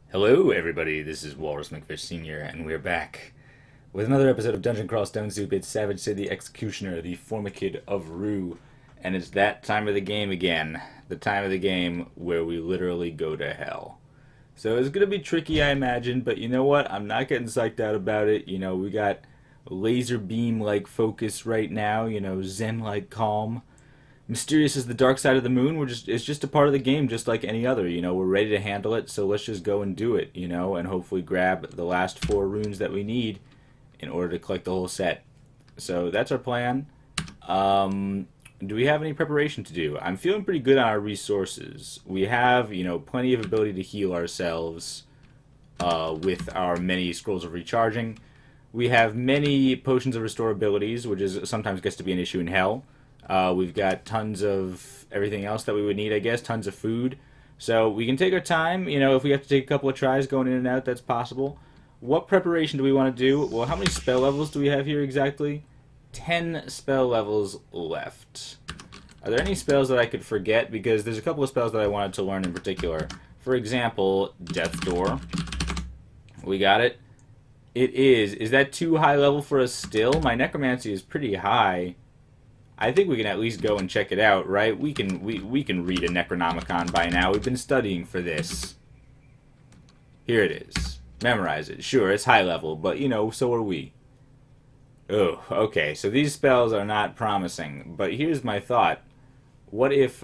Hello, everybody. This is Walrus McFish Sr., and we're back with another episode of Dungeon Crawl Stone Soup. It's Savage Sid the Executioner, the Formicid of Rue, and it's that time of the game again. The time of the game where we literally go to hell. So it's gonna be tricky, I imagine, but you know what? I'm not getting psyched out about it. We got laser beam like focus right now. Zen like calm. Mysterious as the dark side of the moon. It's just a part of the game, just like any other. We're ready to handle it, so let's just go and do it. And hopefully grab the last 4 runes that we need in order to collect the whole set. So that's our plan. Do we have any preparation to do? I'm feeling pretty good on our resources. We have, plenty of ability to heal ourselves with our many scrolls of recharging. We have many potions of restore abilities, which is sometimes gets to be an issue in hell. We've got tons of everything else that we would need, I guess, tons of food. So we can take our time. If we have to take a couple of tries going in and out, that's possible. What preparation do we want to do? Well, how many spell levels do we have here exactly? 10 spell levels left. Are there any spells that I could forget? Because there's a couple of spells that I wanted to learn in particular. For example, Death Door. We got it. It is. Is that too high level for us still? My necromancy is pretty high. I think we can at least go and check it out, right? We can read a Necronomicon by now. We've been studying for this. Here it is. Memorize it. Sure, it's high level, but so are we. Oh, okay. So these spells are not promising. But here's my thought. What if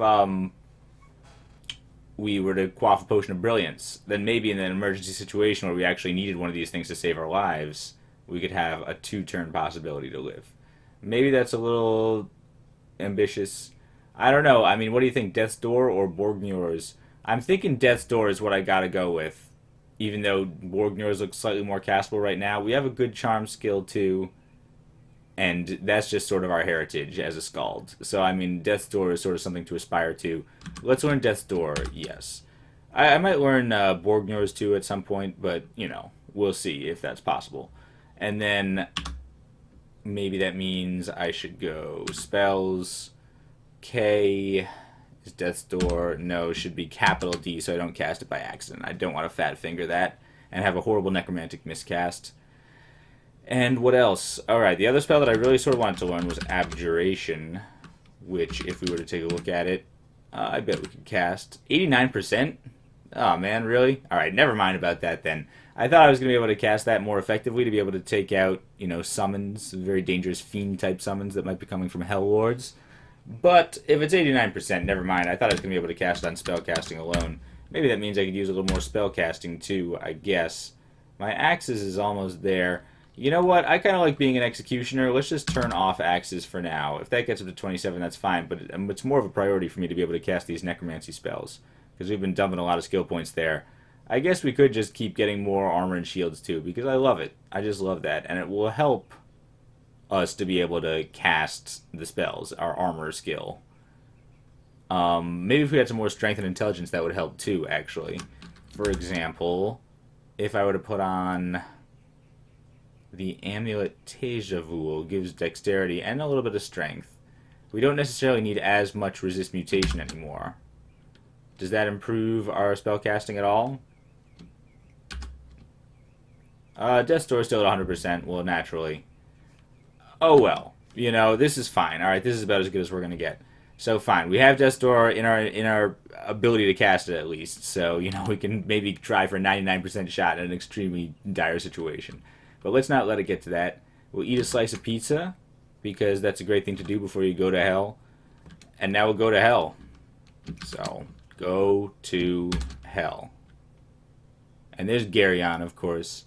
we were to quaff a potion of brilliance? Then maybe in an emergency situation where we actually needed one of these things to save our lives, we could have a 2-turn possibility to live. Maybe that's a little ambitious. I don't know. I mean, what do you think, Death's Door or Borgnior's? I'm thinking Death's Door is what I gotta go with. Even though Borgnior's looks slightly more castable right now, we have a good charm skill too, and that's just sort of our heritage as a skald. So I mean, Death's Door is sort of something to aspire to. Let's learn Death's Door, yes. I might learn Borgnior's too at some point, but we'll see if that's possible. And then maybe that means I should go spells. K is Death's Door. No, should be capital D so I don't cast it by accident. I don't want to fat finger that and have a horrible necromantic miscast. And what else? Alright, the other spell that I really sort of wanted to learn was Abjuration, which, if we were to take a look at it, I bet we could cast 89%. Oh man, really? Alright, never mind about that then. I thought I was going to be able to cast that more effectively to be able to take out, summons, very dangerous fiend-type summons that might be coming from Hell Lords. But if it's 89%, never mind. I thought I was going to be able to cast on spellcasting alone. Maybe that means I could use a little more spellcasting too, I guess. My Axes is almost there. You know what? I kind of like being an Executioner. Let's just turn off Axes for now. If that gets up to 27, that's fine. But it's more of a priority for me to be able to cast these Necromancy spells, because we've been dumping a lot of skill points there. I guess we could just keep getting more armor and shields too, because I love it. I just love that. And it will help us to be able to cast the spells, our armor skill. Maybe if we had some more strength and intelligence, that would help too, actually. For example, if I were to put on the Amulet Tejavul, gives dexterity and a little bit of strength. We don't necessarily need as much resist mutation anymore. Does that improve our spellcasting at all? Death's Door is still at 100%, well, naturally. Oh well, this is fine. Alright, this is about as good as we're going to get. So fine, we have Death's Door in our ability to cast it at least. So, we can maybe try for a 99% shot in an extremely dire situation. But let's not let it get to that. We'll eat a slice of pizza, because that's a great thing to do before you go to hell. And now we'll go to hell. So, go to hell. And there's Garyon, of course,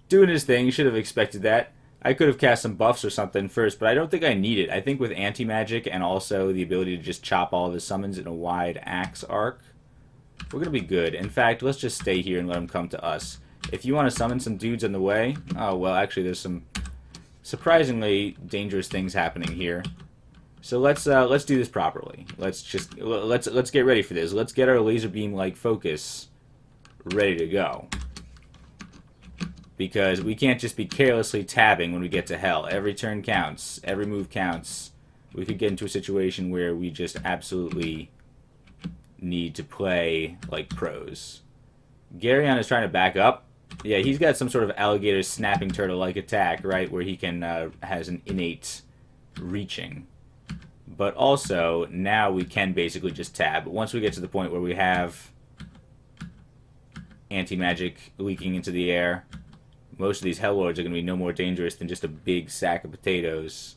doing his thing. You should have expected that. I could have cast some buffs or something first, but I don't think I need it. I think with anti-magic and also the ability to just chop all of his summons in a wide axe arc, we're going to be good. In fact, let's just stay here and let him come to us. If you want to summon some dudes on the way, oh well, actually there's some surprisingly dangerous things happening here. So let's do this properly. Let's get ready for this. Let's get our laser beam like focus ready to go. Because we can't just be carelessly tabbing when we get to hell. Every turn counts. Every move counts. We could get into a situation where we just absolutely need to play like pros. Garyon is trying to back up. Yeah, he's got some sort of alligator snapping turtle-like attack, right, where he can has an innate reaching. But also, now we can basically just tab. But once we get to the point where we have anti-magic leaking into the air, most of these Hellords are going to be no more dangerous than just a big sack of potatoes.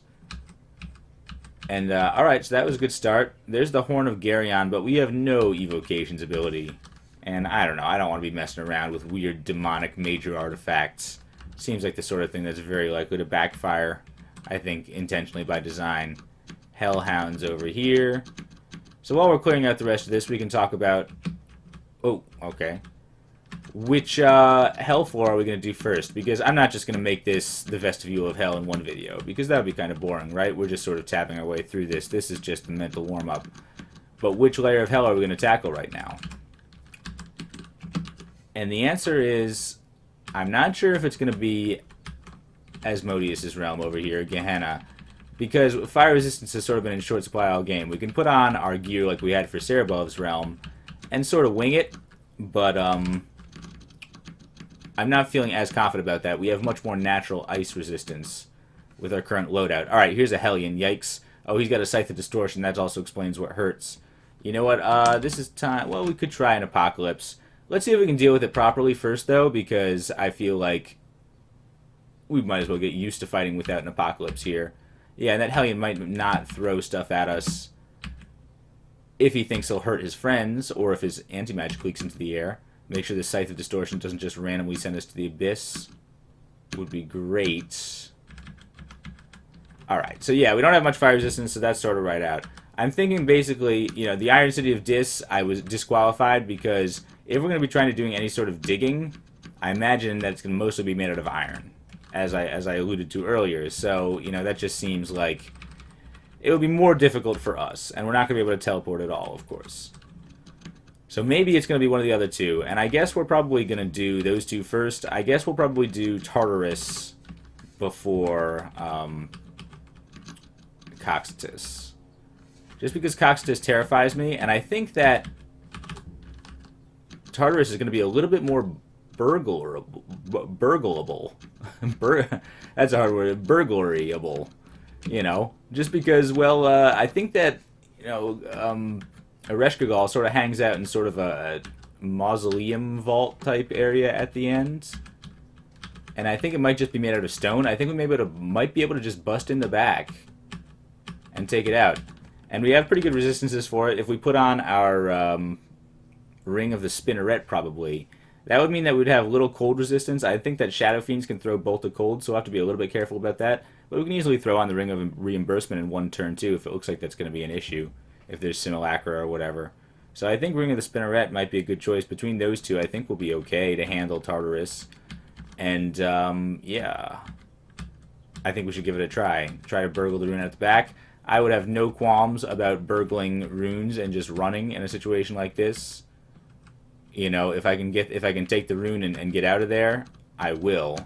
And, alright, so that was a good start. There's the Horn of Garyon, but we have no evocations ability. And I don't know, I don't want to be messing around with weird demonic major artifacts. Seems like the sort of thing that's very likely to backfire, I think, intentionally by design. Hellhounds over here. So while we're clearing out the rest of this, we can talk about... Oh, okay. Which hell floor are we going to do first? Because I'm not just going to make this the vestibule of hell in one video, because that would be kind of boring, right? We're just sort of tapping our way through this. This is just the mental warm-up. But which layer of hell are we going to tackle right now? And the answer is, I'm not sure if it's going to be Asmodeus' realm over here, Gehenna. Because fire resistance has sort of been in short supply all game. We can put on our gear like we had for Cerebov's realm and sort of wing it, but I'm not feeling as confident about that. We have much more natural ice resistance with our current loadout. Alright, here's a Hellion. Yikes. Oh, he's got a Scythe of Distortion. That also explains what hurts. You know what? This is time... Well, we could try an Apocalypse. Let's see if we can deal with it properly first, though, because I feel like we might as well get used to fighting without an Apocalypse here. Yeah, and that Hellion might not throw stuff at us if he thinks he'll hurt his friends, or if his anti-magic leaks into the air. Make sure the Scythe of Distortion doesn't just randomly send us to the abyss. Would be great. Alright, so yeah, we don't have much fire resistance, so that's sort of right out. I'm thinking basically, you know, the Iron City of Dis, I was disqualified because if we're going to be trying to doing any sort of digging, I imagine that it's going to mostly be made out of iron, as I alluded to earlier. So, you know, that just seems like it would be more difficult for us, and we're not going to be able to teleport at all, of course. So maybe it's going to be one of the other two, and I guess we're probably going to do those two first. I guess we'll probably do Tartarus before Coxetus. Just because Coxetus terrifies me, and I think that Tartarus is going to be a little bit more burglable. That's a hard word. Burglaryable. You know, just because, well, I think that, you know, Ereshkigal sort of hangs out in sort of a mausoleum vault type area at the end. And I think it might just be made out of stone. I think we might be able to just bust in the back and take it out. And we have pretty good resistances for it. If we put on our Ring of the Spinneret, probably, that would mean that we'd have little cold resistance. I think that Shadow Fiends can throw Bolt of Cold, so we'll have to be a little bit careful about that. But we can easily throw on the Ring of Reimbursement in one turn, too, if it looks like that's going to be an issue, if there's Simulacra or whatever. So I think Ring of the Spinneret might be a good choice. Between those two, I think we'll be okay to handle Tartarus. And, yeah, I think we should give it a try. Try to burgle the rune at the back. I would have no qualms about burgling runes and just running in a situation like this. You know, if I can take the rune and get out of there, I will.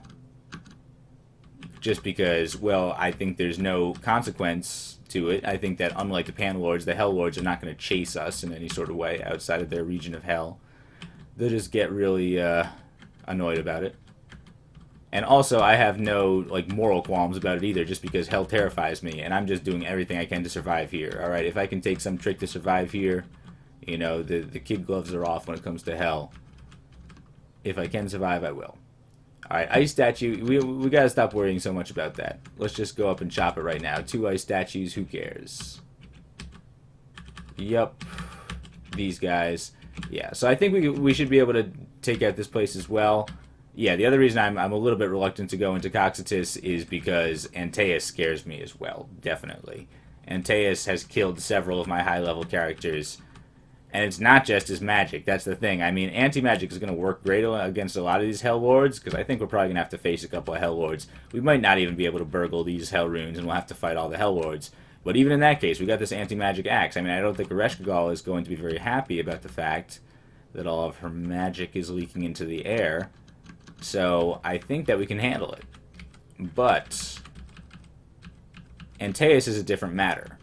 Just because, well, I think there's no consequence to it. I think that unlike the Panlords, the Hell Lords are not going to chase us in any sort of way outside of their region of hell. They'll just get really annoyed about it. And also, I have no, like, moral qualms about it either, just because hell terrifies me, and I'm just doing everything I can to survive here. Alright, if I can take some trick to survive here, you know, the kid gloves are off when it comes to hell. If I can survive, I will. Alright, ice statue, we gotta stop worrying so much about that. Let's just go up and chop it right now. 2 ice statues, who cares? Yup. These guys. Yeah, so I think we should be able to take out this place as well. Yeah, the other reason I'm a little bit reluctant to go into Coxetus is because Antaeus scares me as well, definitely. Antaeus has killed several of my high-level characters, and it's not just his magic, that's the thing. I mean, anti-magic is going to work great against a lot of these Hell Lords, because I think we're probably going to have to face a couple of Hell Lords. We might not even be able to burgle these Hell Runes, and we'll have to fight all the Hell Lords. But even in that case, we got this anti-magic axe. I mean, I don't think Ereshkigal is going to be very happy about the fact that all of her magic is leaking into the air. So I think that we can handle it. But Antaeus is a different matter.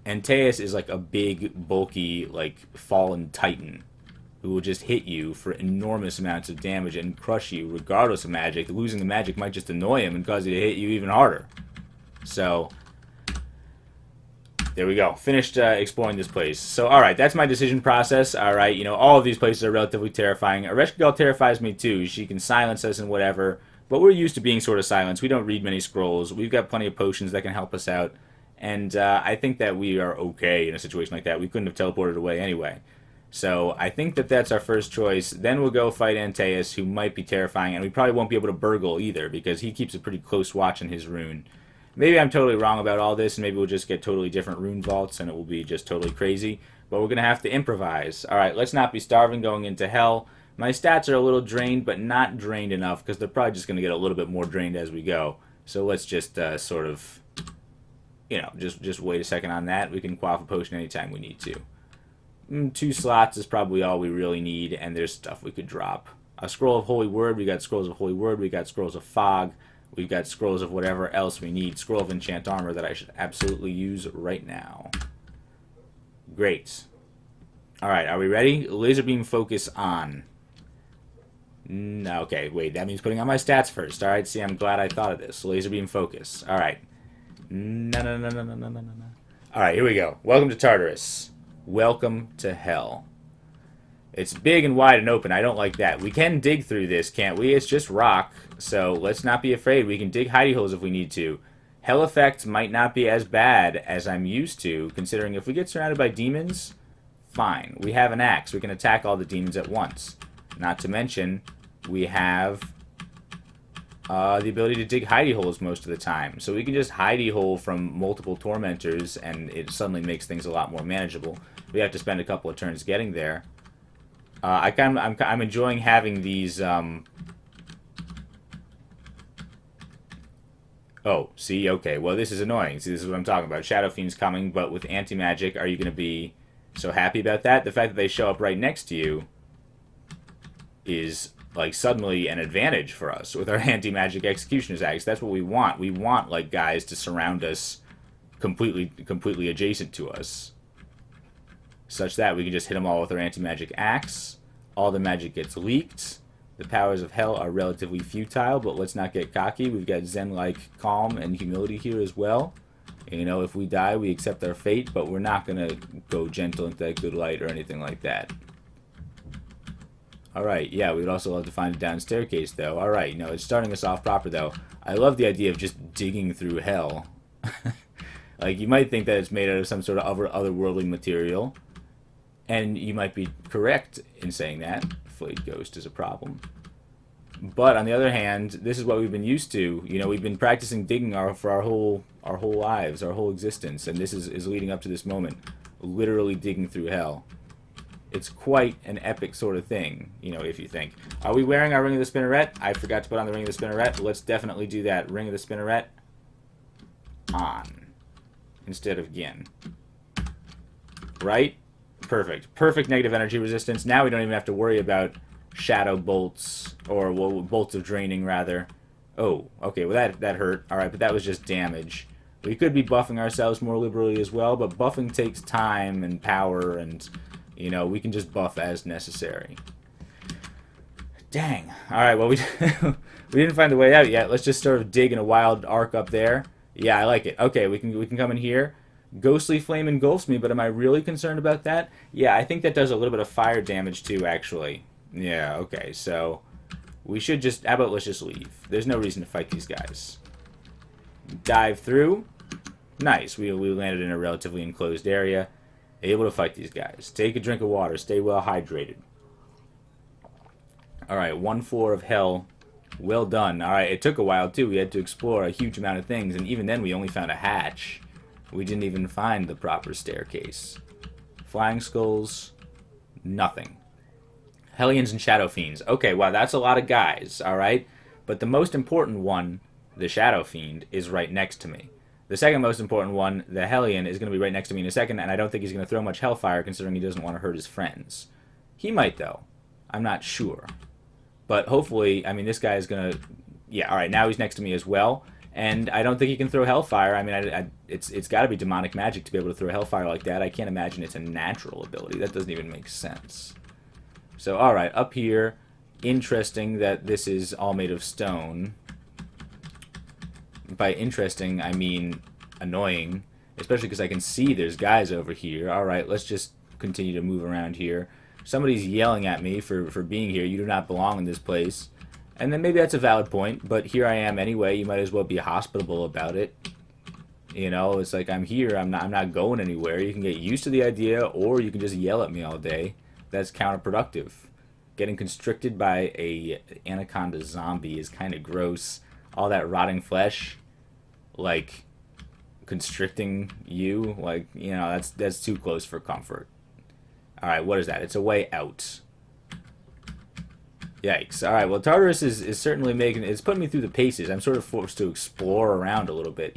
Antaeus is like a big, bulky, like, fallen titan. who will just hit you for enormous amounts of damage and crush you regardless of magic. Losing the magic might just annoy him and cause you to hit you even harder. So, there we go. Finished exploring this place. So, alright, that's my decision process. Alright, you know, all of these places are relatively terrifying. Ereshkigal terrifies me too. She can silence us and whatever. But we're used to being sort of silenced. We don't read many scrolls. We've got plenty of potions that can help us out. And I think that we are okay in a situation like that. We couldn't have teleported away anyway. So I think that that's our first choice. Then we'll go fight Antaeus, who might be terrifying, and we probably won't be able to burgle either, because he keeps a pretty close watch on his rune. Maybe I'm totally wrong about all this, and maybe we'll just get totally different rune vaults, and it will be just totally crazy. But we're going to have to improvise. Alright, let's not be starving going into hell. My stats are a little drained, but not drained enough, because they're probably just going to get a little bit more drained as we go. So let's just sort of, you know, just wait a second on that. We can quaff a potion anytime we need to. 2 slots is probably all we really need, and there's stuff we could drop. A scroll of Holy Word, we got scrolls of Holy Word, we got scrolls of Fog, we've got scrolls of whatever else we need. Scroll of Enchant Armor that I should absolutely use right now. Great. Alright, are we ready? Laser Beam Focus on. Okay, wait, that means putting on my stats first. Alright, see, I'm glad I thought of this. Laser Beam Focus. Alright. No. Alright, here we go. Welcome to Tartarus. Welcome to hell. It's big and wide and open. I don't like that. We can dig through this, can't we? It's just rock, so let's not be afraid. We can dig hidey holes if we need to. Hell effects might not be as bad as I'm used to, considering if we get surrounded by demons, fine. We have an axe. We can attack all the demons at once. Not to mention, we have the ability to dig hidey holes most of the time. So we can just hidey hole from multiple tormentors, and it suddenly makes things a lot more manageable. We have to spend a couple of turns getting there. I'm enjoying having these. Oh, see, okay. Well, this is annoying. See, this is what I'm talking about. Shadow Fiend's coming, but with anti-magic, are you going to be so happy about that? The fact that they show up right next to you is like suddenly an advantage for us with our anti-magic executioner's axe. That's what we want. We want like guys to surround us completely adjacent to us, such that we can just hit them all with our anti-magic axe. All the magic gets leaked. The powers of hell are relatively futile, but let's not get cocky. We've got Zen-like calm and humility here as well. You know, if we die, we accept our fate, but we're not going to go gentle into that good light or anything like that. Alright, yeah, we'd also love to find a down staircase, though. Alright, no, it's starting us off proper, though. I love the idea of just digging through hell. Like, you might think that it's made out of some sort of otherworldly material, and you might be correct in saying that. Flayed Ghost is a problem. But, on the other hand, this is what we've been used to. You know, we've been practicing digging for our whole lives, our whole existence, and this is leading up to this moment. Literally digging through hell. It's quite an epic sort of thing, you know, if you think. Are we wearing our Ring of the Spinneret? I forgot to put on the Ring of the Spinneret. Let's definitely do that. Ring of the Spinneret on instead of Gin. Right? Perfect. Perfect negative energy resistance. Now we don't even have to worry about shadow bolts, or well, bolts of draining, rather. Oh, okay, well that hurt. Alright, but that was just damage. We could be buffing ourselves more liberally as well, but buffing takes time and power, and you know, we can just buff as necessary. Dang. Alright, well, we didn't find the way out yet. Let's just sort of dig in a wild arc up there. Yeah, I like it. Okay, we can come in here. Ghostly Flame engulfs me, but am I really concerned about that? Yeah, I think that does a little bit of fire damage too, actually. Yeah, okay, so we should just... How about let's just leave? There's no reason to fight these guys. Dive through. Nice. We landed in a relatively enclosed area. Able to fight these guys. Take a drink of water. Stay well hydrated. Alright, 1 floor of hell. Well done. Alright, it took a while too. We had to explore a huge amount of things, and even then we only found a hatch. We didn't even find the proper staircase. Flying skulls. Nothing. Hellions and Shadow Fiends. Okay, wow, that's a lot of guys, alright? But the most important one, the Shadow Fiend, is right next to me. The second most important one, the Hellion, is going to be right next to me in a second, and I don't think he's going to throw much hellfire, considering he doesn't want to hurt his friends. He might, though. I'm not sure. But hopefully, I mean, this guy is going to... Yeah, alright, now he's next to me as well. And I don't think he can throw hellfire. I mean, it's got to be demonic magic to be able to throw hellfire like that. I can't imagine it's a natural ability. That doesn't even make sense. So, alright, up here, interesting that this is all made of stone. By interesting, I mean annoying. Especially because I can see there's guys over here. Alright, let's just continue to move around here. Somebody's yelling at me for being here. You do not belong in this place. And then maybe that's a valid point, but here I am anyway. You might as well be hospitable about it. You know, it's like I'm here. I'm not going anywhere. You can get used to the idea, or you can just yell at me all day. That's counterproductive. Getting constricted by a anaconda zombie is kind of gross. All that rotting flesh, like constricting you, like, you know, that's too close for comfort. All right, what is that? It's a way out. Yikes. All right, well, Tartarus is certainly it's putting me through the paces. I'm sort of forced to explore around a little bit.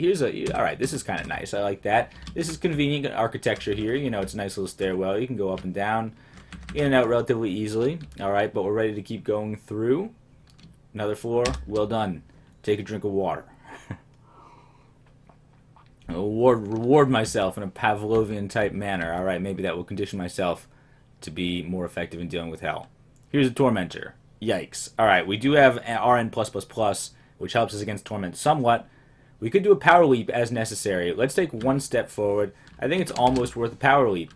All right, this is kind of nice. I like that. This is convenient architecture here. You know, it's a nice little stairwell. You can go up and down, in and out relatively easily. All right, but we're ready to keep going through. Another floor. Well done. Take a drink of water. Reward myself in a Pavlovian-type manner. All right, maybe that will condition myself to be more effective in dealing with hell. Here's a Tormentor. Yikes. Alright, we do have RN+++, which helps us against Torment somewhat. We could do a power leap as necessary. Let's take one step forward. I think it's almost worth a power leap.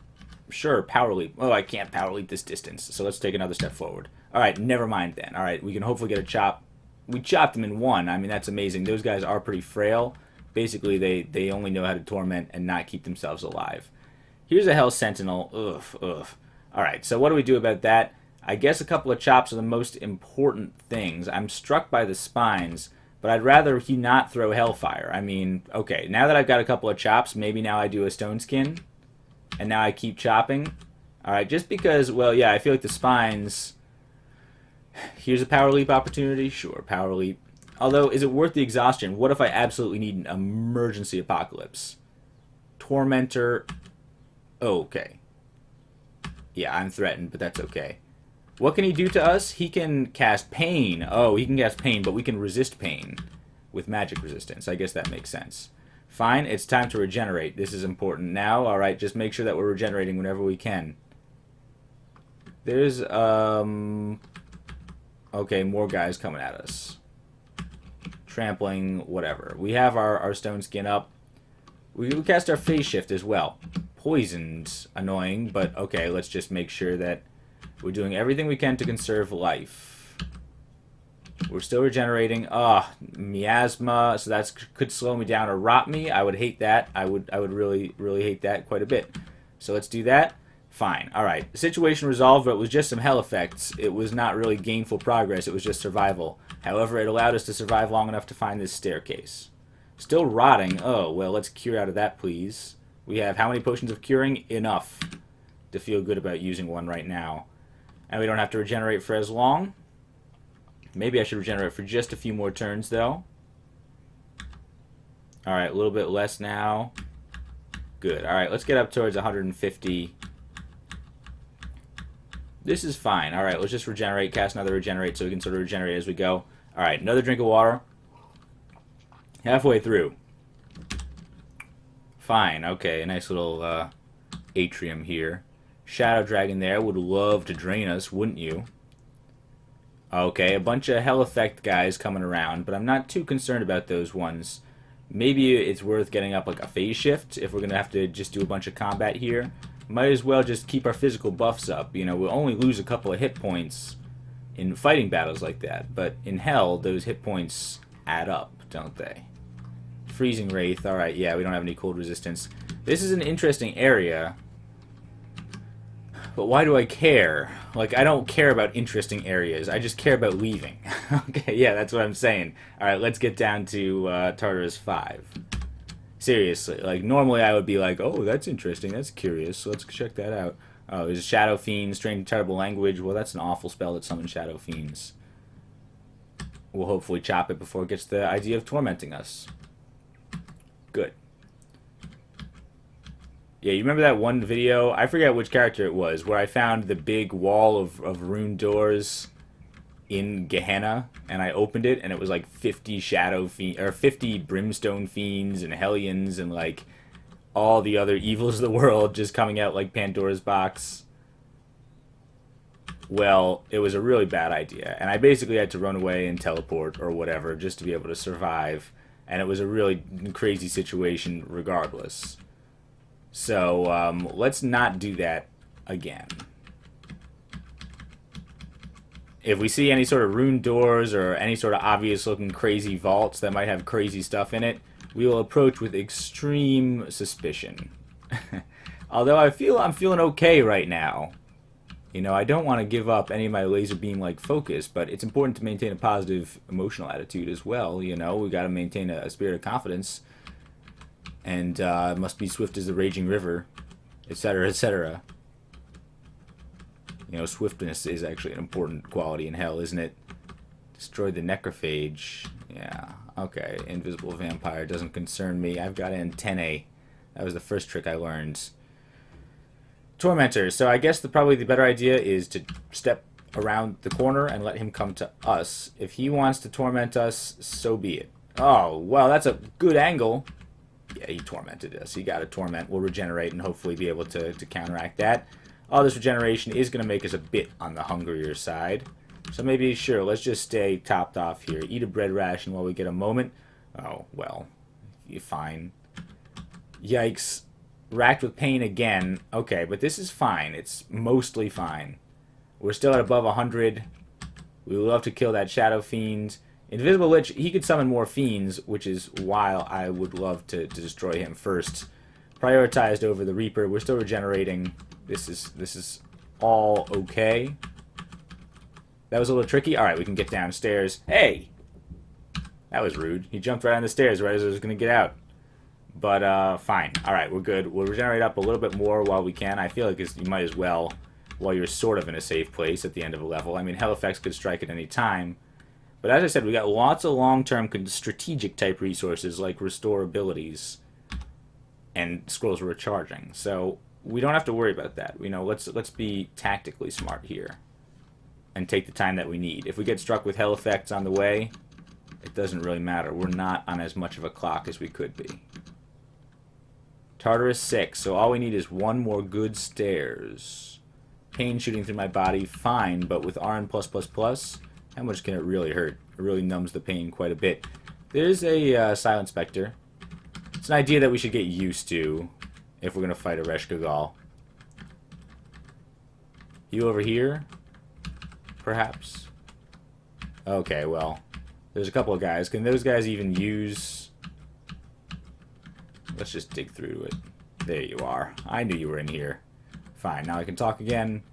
Sure, power leap. Oh, I can't power leap this distance, so let's take another step forward. Alright, never mind then. Alright, we can hopefully get a chop. We chopped them in one. I mean, that's amazing. Those guys are pretty frail. Basically, they only know how to torment and not keep themselves alive. Here's a Hell Sentinel. Ugh. Alright, so what do we do about that? I guess a couple of chops are the most important things. I'm struck by the spines, but I'd rather he not throw Hellfire. I mean, okay, now that I've got a couple of chops, maybe now I do a Stone Skin, and now I keep chopping. Alright, just because, well, yeah, I feel like the spines... Here's a Power Leap opportunity. Sure, Power Leap. Although, is it worth the exhaustion? What if I absolutely need an emergency apocalypse? Tormentor... Okay. Yeah, I'm threatened, but that's okay. What can he do to us? He can cast Pain. Oh, he can cast Pain, but we can resist Pain with magic resistance. I guess that makes sense. Fine, it's time to regenerate. This is important now. Alright, just make sure that we're regenerating whenever we can. There's, okay, more guys coming at us. Trampling, whatever. We have our Stone Skin up. We cast our Phase Shift as well. Poisoned, annoying, but okay, let's just make sure that we're doing everything we can to conserve life. We're still regenerating. Miasma, so that could slow me down or rot me. I would hate that. I would really hate that quite a bit. So let's do that. Fine. Alright. Situation resolved, but it was just some hell effects. It was not really gainful progress. It was just survival. However, it allowed us to survive long enough to find this staircase. Still rotting. Oh, well, let's cure out of that, please. We have how many potions of curing? Enough to feel good about using one right now. And we don't have to regenerate for as long. Maybe I should regenerate for just a few more turns, though. Alright, a little bit less now. Good. Alright, let's get up towards 150. This is fine. Alright, let's just regenerate, cast another regenerate so we can sort of regenerate as we go. Alright, another drink of water. Halfway through. Fine. Okay, a nice little atrium here. Shadow Dragon there would love to drain us, wouldn't you? Okay, a bunch of Hell Effect guys coming around, but I'm not too concerned about those ones. Maybe it's worth getting up like a Phase Shift if we're going to have to just do a bunch of combat here. Might as well just keep our physical buffs up. You know, we'll only lose a couple of hit points in fighting battles like that, but in Hell, those hit points add up, don't they? Freezing Wraith, alright, yeah, we don't have any cold resistance. This is an interesting area. But why do I care? Like, I don't care about interesting areas. I just care about leaving. Okay, yeah, that's what I'm saying. Alright, let's get down to Tartarus 5. Seriously, like, normally I would be like, oh, that's interesting, that's curious, so let's check that out. Oh, there's a Shadow Fiend, Strange Terrible Language. Well, that's an awful spell that summons Shadow Fiends. We'll hopefully chop it before it gets the idea of tormenting us. Good. Yeah, you remember that one video? I forget which character it was, where I found the big wall of rune doors in Gehenna, and I opened it, and it was like 50 Shadow Fiends, or 50 Brimstone Fiends, and Hellions, and like all the other evils of the world just coming out like Pandora's box. well, it was a really bad idea. And I basically had to run away and teleport or whatever just to be able to survive. And it was a really crazy situation regardless. So let's not do that again. If we see any sort of ruined doors or any sort of obvious looking crazy vaults that might have crazy stuff in it, we will approach with extreme suspicion. Although I'm feeling okay right now. You know, I don't want to give up any of my laser beam like focus, but it's important to maintain a positive emotional attitude as well. You know, we got to maintain a spirit of confidence, and must be swift as the raging river, etc., etc. You know, swiftness is actually an important quality in hell, isn't it? Destroyed the necrophage. Yeah, okay. Invisible vampire doesn't concern me. I've got antennae. That was the first trick I learned. Tormentor. So I guess probably the better idea is to step around the corner and let him come to us. If he wants to torment us, so be it. Oh, well, that's a good angle. Yeah, he tormented us. He got a torment. We'll regenerate and hopefully be able to counteract that. All this regeneration is going to make us a bit on the hungrier side. So maybe, sure, let's just stay topped off here. Eat a bread ration while we get a moment. Oh, well, you're fine. Yikes. Racked with pain again. Okay, but this is fine. It's mostly fine. We're still at above 100. We would love to kill that Shadow Fiend. Invisible Lich, he could summon more Fiends, which is why I would love to destroy him first. Prioritized over the Reaper. We're still regenerating. This is all okay. That was a little tricky. Alright, we can get downstairs. Hey! That was rude. He jumped right on the stairs right as I was going to get out. But, fine. Alright, we're good. We'll regenerate up a little bit more while we can. I feel like you might as well while you're sort of in a safe place at the end of a level. I mean, hell effects could strike at any time. But as I said, we got lots of long-term strategic type resources like restore abilities and scrolls of recharging. So we don't have to worry about that. You know, let's be tactically smart here and take the time that we need. If we get struck with hell effects on the way, it doesn't really matter. We're not on as much of a clock as we could be. Tartarus 6, so all we need is one more good stairs. Pain shooting through my body, fine, but with RN+++, how much can it really hurt? It really numbs the pain quite a bit. There's a Silent Spectre. It's an idea that we should get used to if we're going to fight a Reshkagal. You over here? Perhaps? Okay, well, there's a couple of guys. Can those guys even use... Let's just dig through it. There you are. I knew you were in here. Fine, now I can talk again.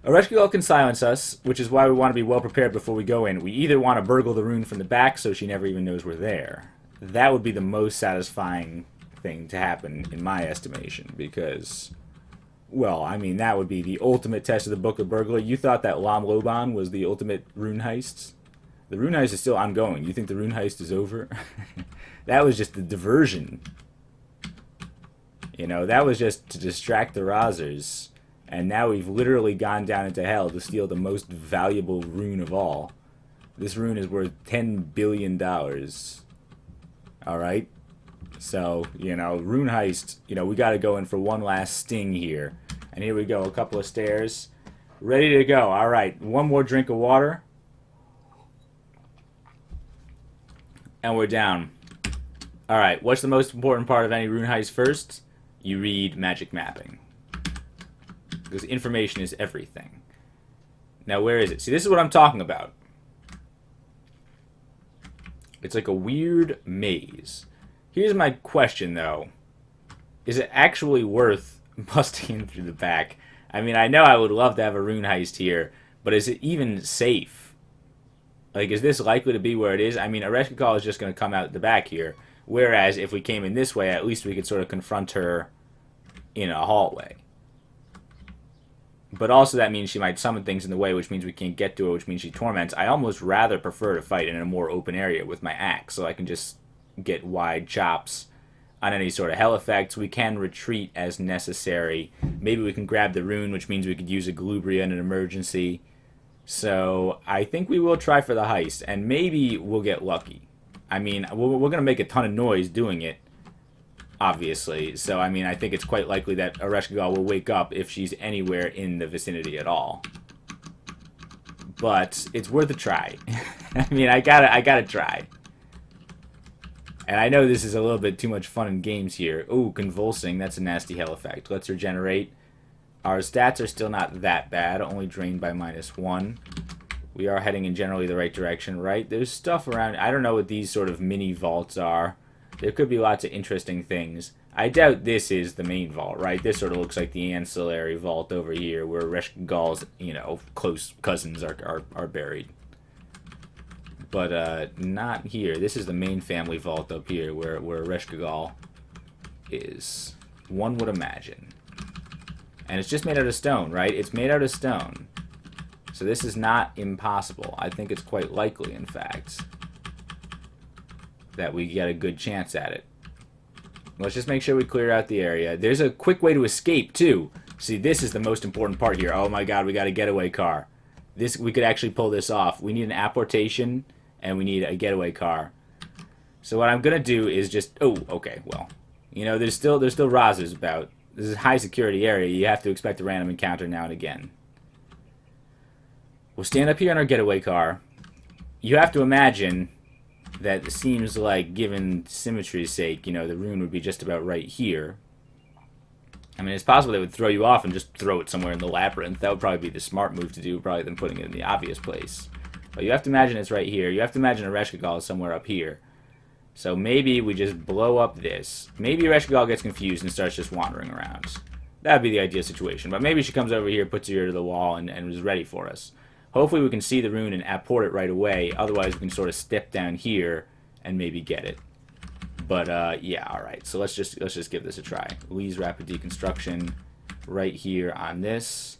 A Reshkagal can silence us, which is why we want to be well prepared before we go in. We either want to burgle the rune from the back so she never even knows we're there. That would be the most satisfying thing to happen, in my estimation, because, well, I mean, that would be the ultimate test of the Book of Burglar. You thought that Lam Loban was the ultimate rune heist? The rune heist is still ongoing. You think the rune heist is over? That was just the diversion. You know, that was just to distract the Razers. And now we've literally gone down into hell to steal the most valuable rune of all. This rune is worth $10 billion. Alright? So, you know, rune heist, you know, we gotta go in for one last sting here. And here we go, a couple of stairs. Ready to go. Alright, one more drink of water. And we're down. Alright, what's the most important part of any rune heist first? You read magic mapping. Because information is everything. Now, where is it? See, this is what I'm talking about. It's like a weird maze. Here's my question, though. Is it actually worth busting in through the back? I mean, I know I would love to have a rune heist here, but is it even safe? Like, is this likely to be where it is? I mean, a rescue call is just going to come out the back here. Whereas, if we came in this way, at least we could sort of confront her in a hallway. But also that means she might summon things in the way, which means we can't get to her, which means she torments. I almost rather prefer to fight in a more open area with my axe, so I can just get wide chops on any sort of hell effects. We can retreat as necessary. Maybe we can grab the rune, which means we could use a Glubria in an emergency. So I think we will try for the heist, and maybe we'll get lucky. I mean, we're going to make a ton of noise doing it, obviously. So, I mean, I think it's quite likely that Ereshkigal will wake up if she's anywhere in the vicinity at all. But it's worth a try. I mean, I gotta try. And I know this is a little bit too much fun in games here. Ooh, convulsing, that's a nasty hell effect. Let's regenerate. Our stats are still not that bad, only drained by -1. We are heading in generally the right direction, right? There's stuff around. I don't know what these sort of mini vaults are. There could be lots of interesting things. I doubt this is the main vault, right? This sort of looks like the ancillary vault over here where Ereshkigal's, you know, close cousins are buried. But not here. This is the main family vault up here where Ereshkigal is. One would imagine. And it's just made out of stone, right? It's made out of stone. So this is not impossible. I think it's quite likely, in fact, that we get a good chance at it. Let's just make sure we clear out the area. There's a quick way to escape, too. See, this is the most important part here. Oh my god, we got a getaway car. We could actually pull this off. We need an apportation, and we need a getaway car. So what I'm going to do is just... Oh, okay, well. You know, there's still Razas about. This is a high security area. You have to expect a random encounter now and again. We'll stand up here in our getaway car. You have to imagine that it seems like, given symmetry's sake, you know, the rune would be just about right here. I mean, it's possible they would throw you off and just throw it somewhere in the labyrinth. That would probably be the smart move to do, probably than putting it in the obvious place. But you have to imagine it's right here. You have to imagine Ereshkigal is somewhere up here. So maybe we just blow up this. Maybe Ereshkigal gets confused and starts just wandering around. That would be the ideal situation. But maybe she comes over here, puts her ear to the wall, and is ready for us. Hopefully we can see the rune and apport it right away. Otherwise we can sort of step down here and maybe get it. But yeah, alright. So let's just give this a try. Lee's Rapid Deconstruction right here on this.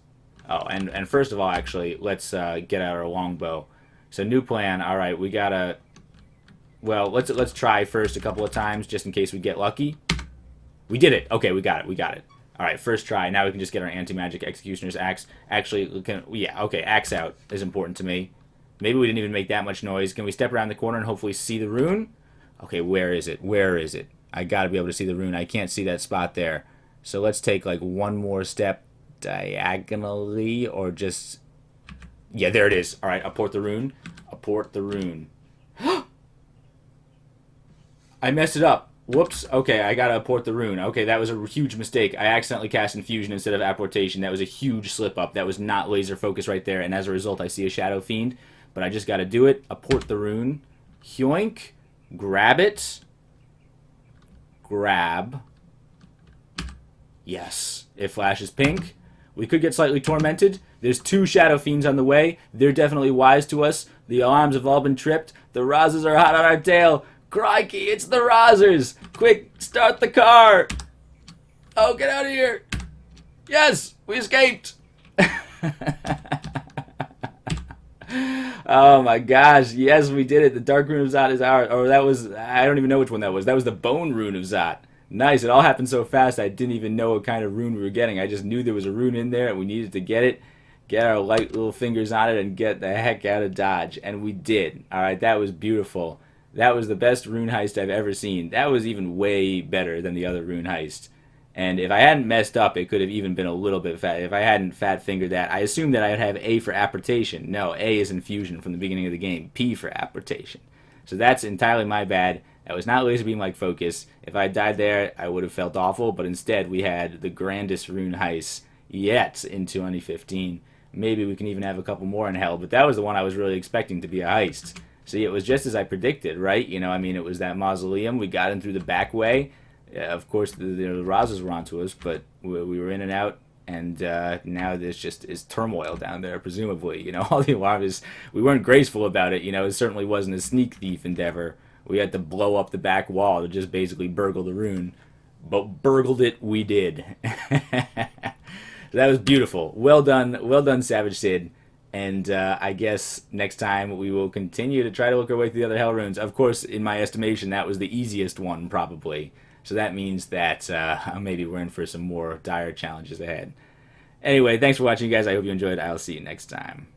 Oh, and first of all, actually, let's get out our longbow. So new plan. Alright, we gotta... Well, let's try first a couple of times just in case we get lucky. We did it. Okay, we got it. Alright, first try. Now we can just get our anti-magic executioner's axe. Actually, yeah, okay, axe out is important to me. Maybe we didn't even make that much noise. Can we step around the corner and hopefully see the rune? Okay, where is it? Where is it? I gotta be able to see the rune. I can't see that spot there. So let's take like one more step diagonally or just... Yeah, there it is. Alright, apport the rune. Apport the rune. I messed it up. Whoops. Okay, I gotta apport the rune. Okay, that was a huge mistake. I accidentally cast Infusion instead of apportation. That was a huge slip-up. That was not laser focus right there, and as a result, I see a Shadow Fiend. But I just gotta do it. Apport the rune. Hyoink. Grab it. Grab. Yes. It flashes pink. We could get slightly tormented. There's 2 Shadow Fiends on the way. They're definitely wise to us. The alarms have all been tripped. The Razas are hot on our tail. Crikey, it's the Razers! Quick, start the car! Oh, get out of here! Yes, we escaped! Oh my gosh, yes, we did it. The Dark Rune of Zot is ours. Or that was, I don't even know which one that was. That was the Bone Rune of Zot. Nice, it all happened so fast I didn't even know what kind of rune we were getting. I just knew there was a rune in there and we needed to get it, get our light little fingers on it, and get the heck out of Dodge. And we did. Alright, that was beautiful. That was the best rune heist I've ever seen. That was even way better than the other rune heist. And if I hadn't messed up, it could have even been a little bit fat. If I hadn't fat-fingered that, I assumed that I'd have A for apportation. No, A is infusion from the beginning of the game. P for apportation. So that's entirely my bad. That was not laser beam-like focus. If I died there, I would have felt awful. But instead, we had the grandest rune heist yet in 2015. Maybe we can even have a couple more in hell. But that was the one I was really expecting to be a heist. See, it was just as I predicted, right? You know, I mean, it was that mausoleum. We got in through the back way. Of course, the Razas were onto us, but we were in and out. And now there's just is turmoil down there, presumably. You know, all the alarms, we weren't graceful about it. You know, it certainly wasn't a sneak thief endeavor. We had to blow up the back wall to just basically burgle the rune. But burgled it, we did. That was beautiful. Well done, Savage Sid. And I guess next time we will continue to try to look our way through the other Hell Runes. Of course, in my estimation, that was the easiest one, probably. So that means that maybe we're in for some more dire challenges ahead. Anyway, thanks for watching, guys. I hope you enjoyed. I'll see you next time.